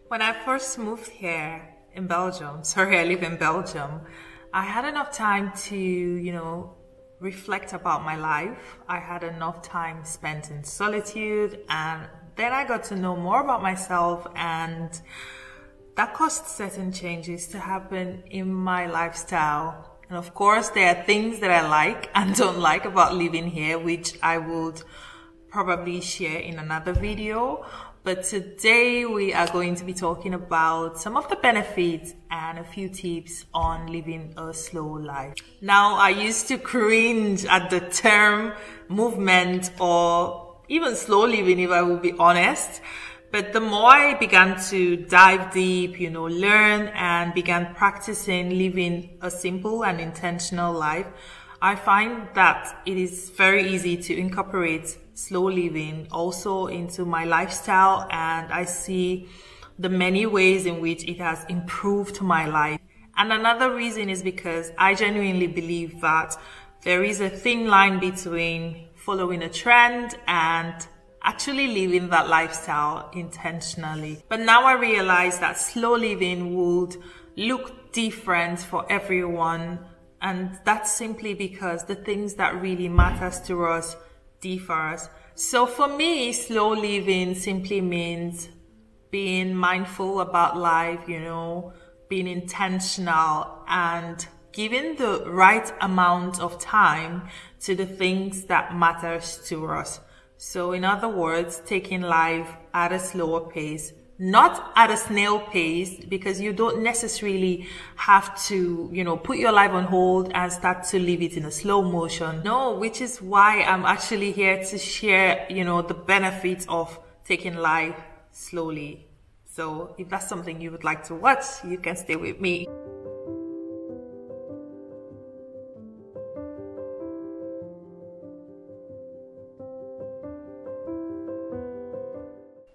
When I first moved here in Belgium, sorry, I live in Belgium, I had enough time to, reflect about my life. I had enough time spent in solitude, and then I got to know more about myself, and that caused certain changes to happen in my lifestyle. And of course, there are things that I like and don't like about living here, which I would probably share in another video. But today we are going to be talking about some of the benefits and a few tips on living a slow life. Now, I used to cringe at the term movement or even slow living, if I will be honest. But the more I began to dive deep, learn and began practicing living a simple and intentional life, I find that it is very easy to incorporate slow living also into my lifestyle, and I see the many ways in which it has improved my life. And another reason is because I genuinely believe that there is a thin line between following a trend and actually living that lifestyle intentionally. But now I realize that slow living would look different for everyone, and that's simply because the things that really matters to us differs. So for me, slow living simply means being mindful about life, being intentional and giving the right amount of time to the things that matters to us. So in other words, taking life at a slower pace, not at a snail pace, because you don't necessarily have to, put your life on hold and start to live it in a slow motion. No, which is why I'm actually here to share, the benefits of taking life slowly. So if that's something you would like to watch, you can stay with me.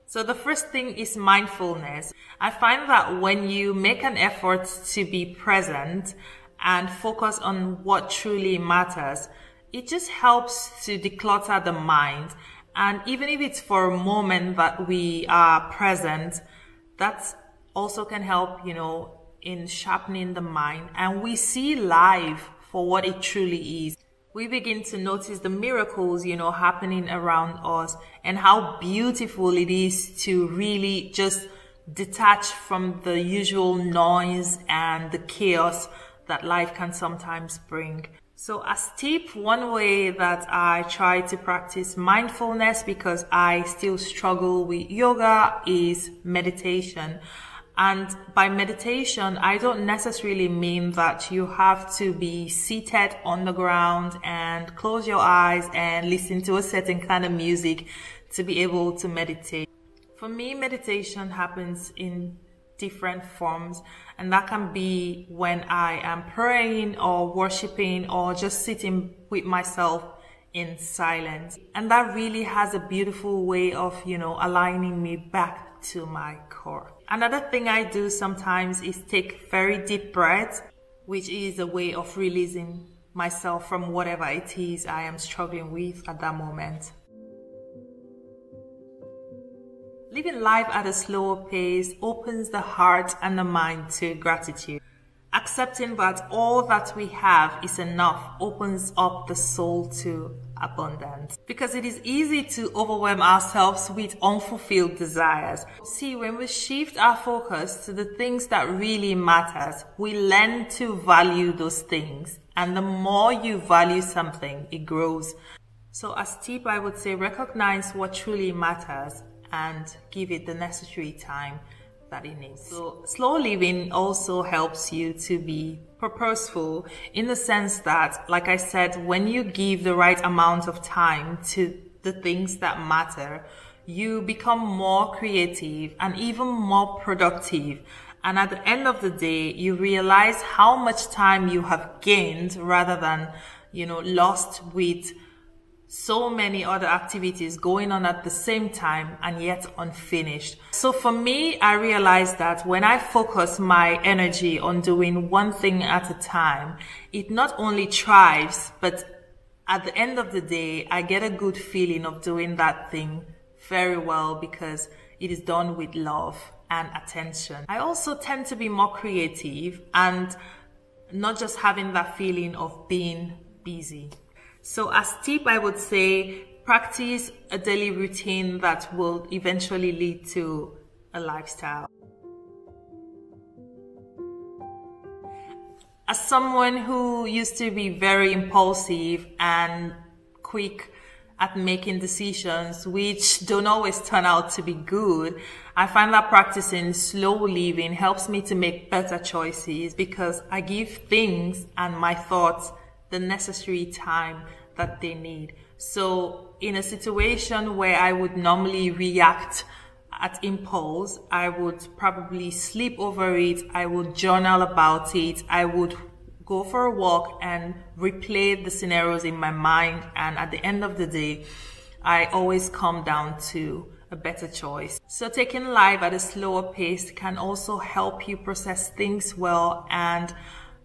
So the first thing is mindfulness. I find that when you make an effort to be present and focus on what truly matters, it just helps to declutter the mind. And even if it's for a moment that we are present, that also can help, in sharpening the mind. And we see life for what it truly is. We begin to notice the miracles, happening around us, and how beautiful it is to really just detach from the usual noise and the chaos that life can sometimes bring. So as tip, one way that I try to practice mindfulness, because I still struggle with yoga, is meditation. And by meditation, I don't necessarily mean that you have to be seated on the ground and close your eyes and listen to a certain kind of music to be able to meditate. For me, meditation happens in different forms, and that can be when I am praying or worshiping or just sitting with myself in silence. And that really has a beautiful way of, aligning me back to my core. Another thing I do sometimes is take very deep breaths, which is a way of releasing myself from whatever it is I am struggling with at that moment. Living life at a slower pace opens the heart and the mind to gratitude. Accepting that all that we have is enough opens up the soul to abundance, because it is easy to overwhelm ourselves with unfulfilled desires. See, when we shift our focus to the things that really matters, we learn to value those things, and the more you value something, it grows. So as tip, I would say recognize what truly matters and give it the necessary time that it needs. So slow living also helps you to be purposeful, in the sense that, like I said, when you give the right amount of time to the things that matter, you become more creative and even more productive. And at the end of the day, you realize how much time you have gained rather than, lost with so many other activities going on at the same time and yet unfinished. So for me, I realized that when I focus my energy on doing one thing at a time, it not only thrives, but at the end of the day, I get a good feeling of doing that thing very well, because it is done with love and attention. I also tend to be more creative and not just having that feeling of being busy. So as tip, I would say practice a daily routine that will eventually lead to a lifestyle. As someone who used to be very impulsive and quick at making decisions, which don't always turn out to be good, I find that practicing slow living helps me to make better choices because I give things and my thoughts the necessary time that they need. So in a situation where I would normally react at impulse, I would probably sleep over it, I would journal about it, I would go for a walk and replay the scenarios in my mind, and at the end of the day, I always come down to a better choice. So taking life at a slower pace can also help you process things well and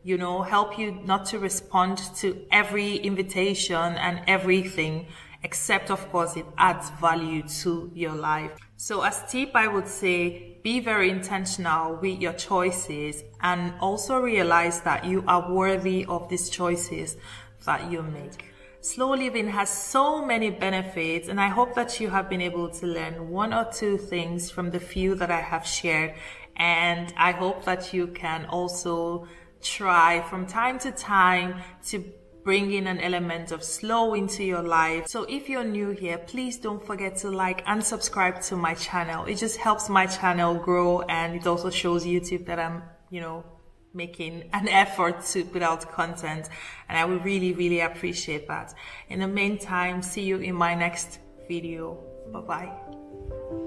help you not to respond to every invitation and everything, except of course it adds value to your life. So as tip, I would say be very intentional with your choices and also realize that you are worthy of these choices that you make. Slow living has so many benefits, and I hope that you have been able to learn one or two things from the few that I have shared, and I hope that you can also try from time to time to bring in an element of slow into your life. So if you're new here, please don't forget to like and subscribe to my channel. It just helps my channel grow, and it also shows YouTube that I'm, making an effort to put out content, and I would really, really appreciate that. In the meantime, see you in my next video. Bye-bye.